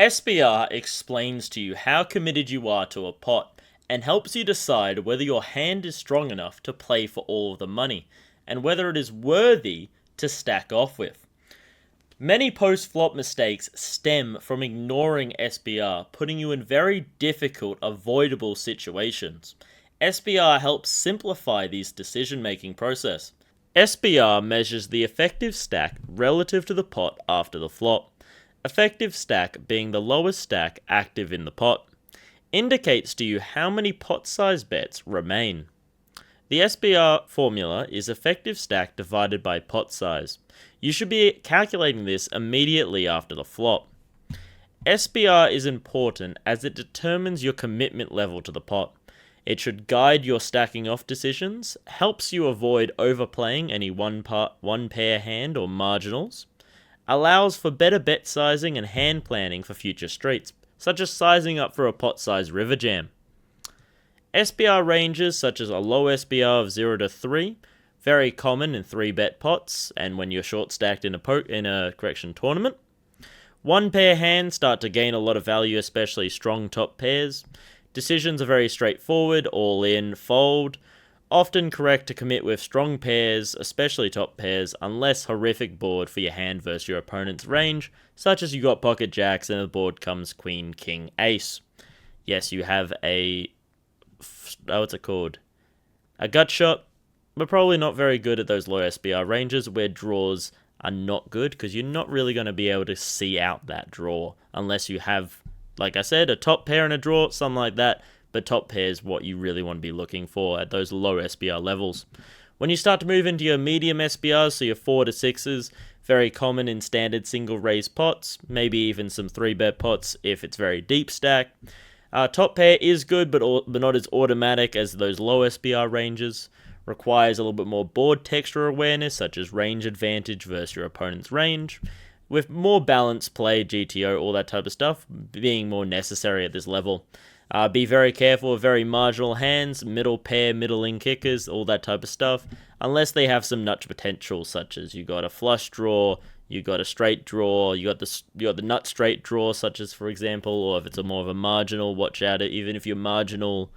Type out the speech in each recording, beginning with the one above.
SBR explains to you how committed you are to a pot and helps you decide whether your hand is strong enough to play for all of the money and whether it is worthy to stack off with. Many post-flop mistakes stem from ignoring SBR, putting you in very difficult, avoidable situations. SBR helps simplify this decision-making process. SBR measures the effective stack relative to the pot after the flop. Effective stack being the lowest stack active in the pot. Indicates to you how many pot size bets remain. The SBR formula is effective stack divided by pot size. You should be calculating this immediately after the flop. SBR is important as it determines your commitment level to the pot. It should guide your stacking off decisions, helps you avoid overplaying any one pair hand or marginals, allows for better bet sizing and hand planning for future streets, such as sizing up for a pot size river jam. SBR ranges such as a low SBR of 0 to 3, very common in 3-bet pots and when you're short stacked in a tournament. One pair hands start to gain a lot of value, especially strong top pairs. Decisions are very straightforward, all in, fold. Often correct to commit with strong pairs, especially top pairs, unless horrific board for your hand versus your opponent's range, such as you got pocket jacks and the board comes queen, king, ace. Yes, you have what's it called? A gut shot, but probably not very good at those low SBR ranges where draws are not good because you're not really going to be able to see out that draw unless you have, like I said, a top pair and a draw, something like that. But top pair is what you really want to be looking for at those low SBR levels. When you start to move into your medium SBRs, so your 4 to 6s, very common in standard single raise pots, maybe even some 3-bet pots if it's very deep stack. Top pair is good, but not as automatic as those low SBR ranges. Requires a little bit more board texture awareness, such as range advantage versus your opponent's range. With more balanced play, GTO, all that type of stuff, being more necessary at this level. Be very careful of very marginal hands, middle pair, middling kickers, all that type of stuff, unless they have some nut potential, such as you got a flush draw, you got a straight draw, you got the nut straight draw, such as for example, or if it's a more of a marginal, watch out even if your marginal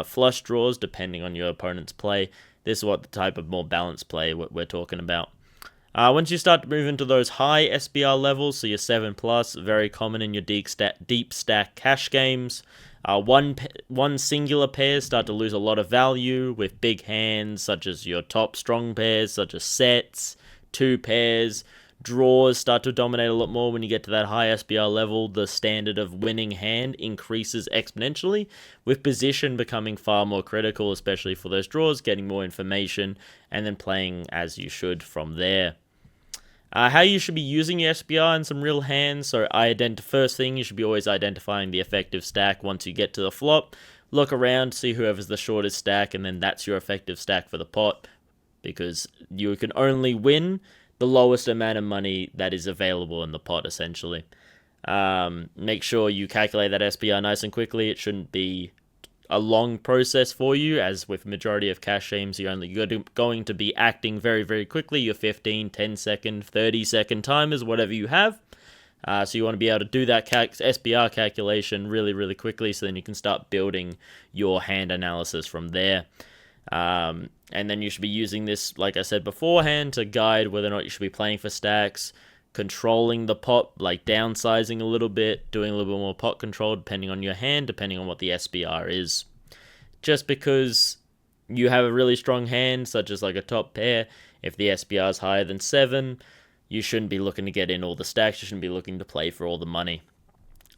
flush draws, depending on your opponent's play. This is what the type of more balanced play we're talking about. Once you start to move into those high SBR levels, so your 7 plus, very common in your deep stack cash games. One singular pair start to lose a lot of value with big hands, such as your top strong pairs, such as sets, 2 pairs. Draws start to dominate a lot more when you get to that high SBR level. The standard of winning hand increases exponentially, with position becoming far more critical, especially for those draws, getting more information, and then playing as you should from there. How you should be using your SBR in some real hands. So first thing, you should be always identifying the effective stack once you get to the flop. Look around, see whoever's the shortest stack, and then that's your effective stack for the pot, because you can only win the lowest amount of money that is available in the pot, essentially. Make sure you calculate that SBR nice and quickly. It shouldn't be a long process for you, as with majority of cash games, you're only going to be acting very, very quickly. Your 15, 10 second, 30 second timers, whatever you have. So you want to be able to do that SBR calculation really, really quickly, so then you can start building your hand analysis from there. And then you should be using this, like I said beforehand, to guide whether or not you should be playing for stacks, controlling the pot, like downsizing a little bit, doing a little bit more pot control depending on your hand, depending on what the SBR is. Just because you have a really strong hand, such as like a top pair, if the SBR is higher than 7, you shouldn't be looking to get in all the stacks, you shouldn't be looking to play for all the money.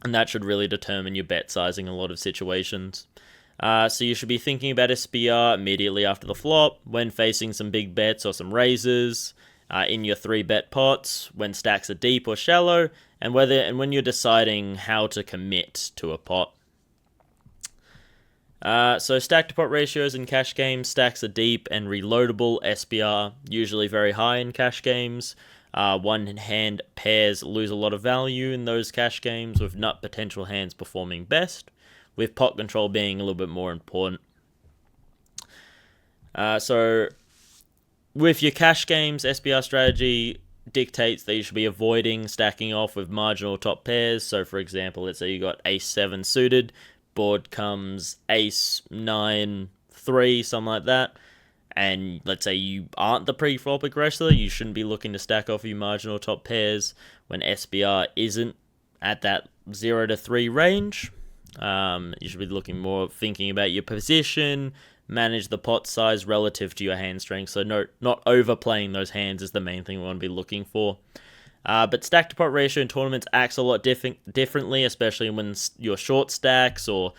And that should really determine your bet sizing in a lot of situations. So you should be thinking about SBR immediately after the flop, when facing some big bets or some raises, in your 3-bet pots, when stacks are deep or shallow, and when you're deciding how to commit to a pot. So stack to pot ratios in cash games, stacks are deep and reloadable. SBR usually very high in cash games. One hand pairs lose a lot of value in those cash games, with nut potential hands performing best, with pot control being a little bit more important. So with your cash games, SBR strategy, dictates that you should be avoiding stacking off with marginal top pairs. So, for example, let's say you got ace 7 suited, board comes ace 9 3, something like that, and let's say you aren't the pre-flop aggressor, you shouldn't be looking to stack off your marginal top pairs when SPR isn't at that 0 to 3 range. You should be looking more, thinking about your position, manage the pot size relative to your hand strength. So not overplaying those hands is the main thing we want to be looking for. But stack to pot ratio in tournaments acts a lot differently, especially when your short stacks or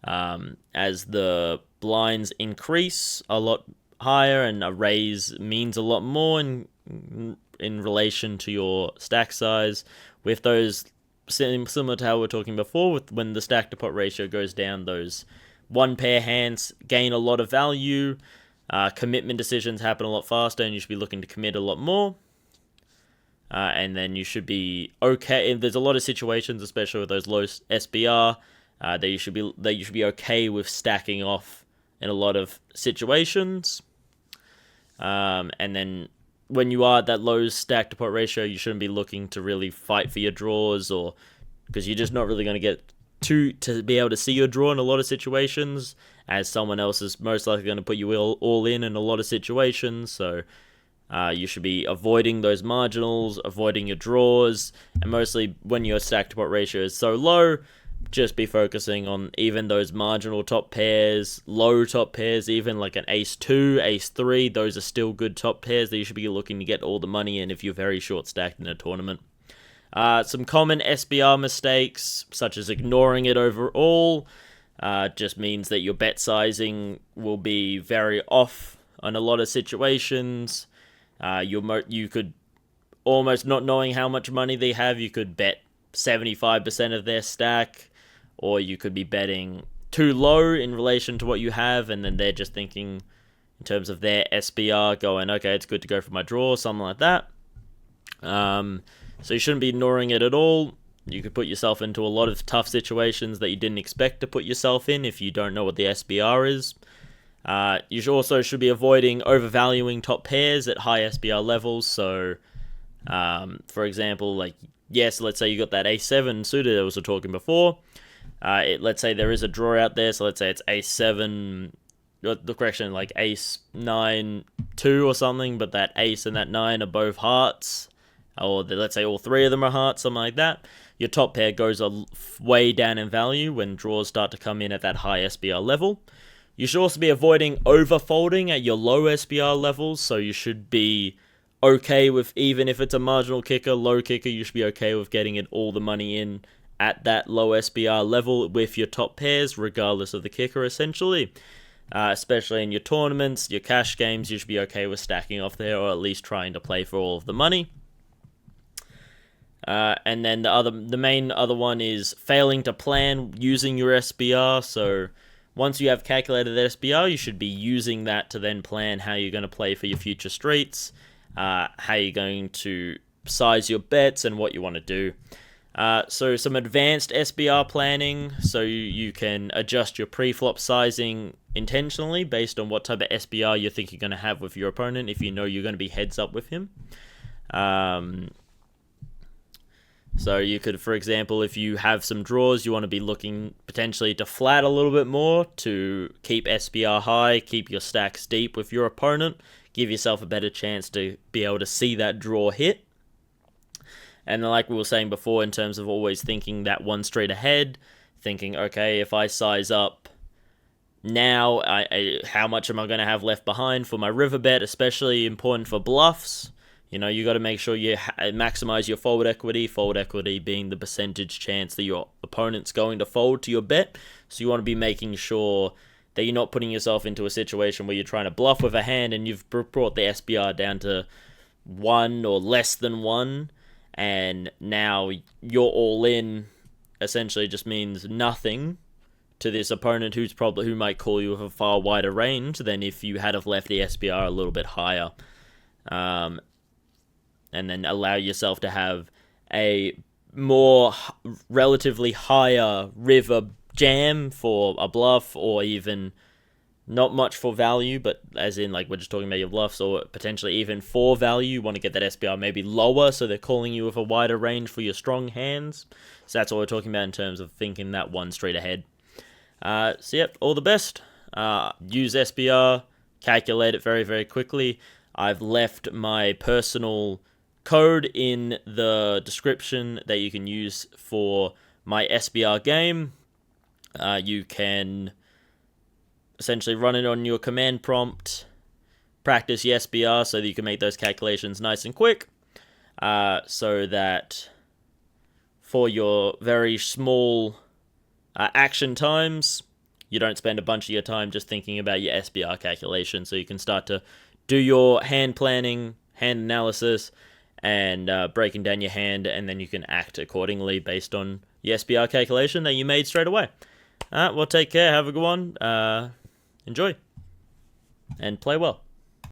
as the blinds increase a lot higher, and a raise means a lot more in relation to your stack size. With those, similar to how we were talking before, with when the stack to pot ratio goes down, those one pair hands gain a lot of value. Commitment decisions happen a lot faster, and you should be looking to commit a lot more. And then you should be okay. There's a lot of situations, especially with those low SBR, that you should be okay with stacking off in a lot of situations. And then when you are at that low stack to pot ratio, you shouldn't be looking to really fight for your draws, or because you're just not really going to get to be able to see your draw in a lot of situations, as someone else is most likely going to put you all in a lot of situations. So you should be avoiding those marginals, avoiding your draws, and mostly when your stack to pot ratio is so low, just be focusing on even those marginal top pairs, low top pairs, even like an ace 2, ace 3, those are still good top pairs that you should be looking to get all the money in if you're very short stacked in a tournament. Some common SBR mistakes, such as ignoring it overall, just means that your bet sizing will be very off on a lot of situations. You could, almost not knowing how much money they have, you could bet 75% of their stack, or you could be betting too low in relation to what you have, and then they're just thinking in terms of their SBR, going, okay, it's good to go for my draw, something like that. So you shouldn't be ignoring it at all. You could put yourself into a lot of tough situations that you didn't expect to put yourself in if you don't know what the SBR is. You should be avoiding overvaluing top pairs at high SBR levels. So, for example, let's say you got that A7 suited I was talking before. Let's say there is a draw out there. So let's say it's A7, the correction, like Ace 9 2 or something, but that Ace and that 9 are both hearts. Or let's say all three of them are hearts, something like that. Your top pair goes way down in value when draws start to come in at that high SBR level. You should also be avoiding overfolding at your low SBR levels, so you should be okay with, even if it's a marginal kicker, low kicker, you should be okay with getting all the money in at that low SBR level with your top pairs, regardless of the kicker, essentially. Especially in your tournaments, your cash games, you should be okay with stacking off there, or at least trying to play for all of the money. And then the main other one is failing to plan using your SBR. So once you have calculated that SBR, you should be using that to then plan how you're going to play for your future streets, how you're going to size your bets, and what you want to do. So some advanced SBR planning, so you can adjust your pre-flop sizing intentionally based on what type of SBR you think you're going to have with your opponent, if you know you're going to be heads up with him. So you could, for example, if you have some draws, you want to be looking potentially to flat a little bit more to keep SBR high, keep your stacks deep with your opponent, give yourself a better chance to be able to see that draw hit. And like we were saying before, in terms of always thinking that one street ahead, thinking, okay, if I size up now, how much am I going to have left behind for my river bet, especially important for bluffs. You know, you got to make sure you maximize your forward equity being the percentage chance that your opponent's going to fold to your bet. So you want to be making sure that you're not putting yourself into a situation where you're trying to bluff with a hand and you've brought the SBR down to 1 or less than 1, and now you're all in essentially just means nothing to this opponent who might call you with a far wider range than if you had have left the SBR a little bit higher. And then allow yourself to have a more relatively higher river jam for a bluff, or even Not much for value, but as in, like, we're just talking about your bluffs, or potentially even for value, you want to get that SPR maybe lower, so they're calling you with a wider range for your strong hands. So that's what we're talking about in terms of thinking that one straight ahead. So yep, all the best. Use SPR, calculate it very, very quickly. I've left my personal code in the description that you can use for my SPR game. You can essentially run it on your command prompt, practice your SPR so that you can make those calculations nice and quick, so that for your very small action times, you don't spend a bunch of your time just thinking about your SPR calculation, so you can start to do your hand planning, hand analysis, and breaking down your hand, and then you can act accordingly based on your SPR calculation that you made straight away. Well, take care, have a good one, enjoy, and play well.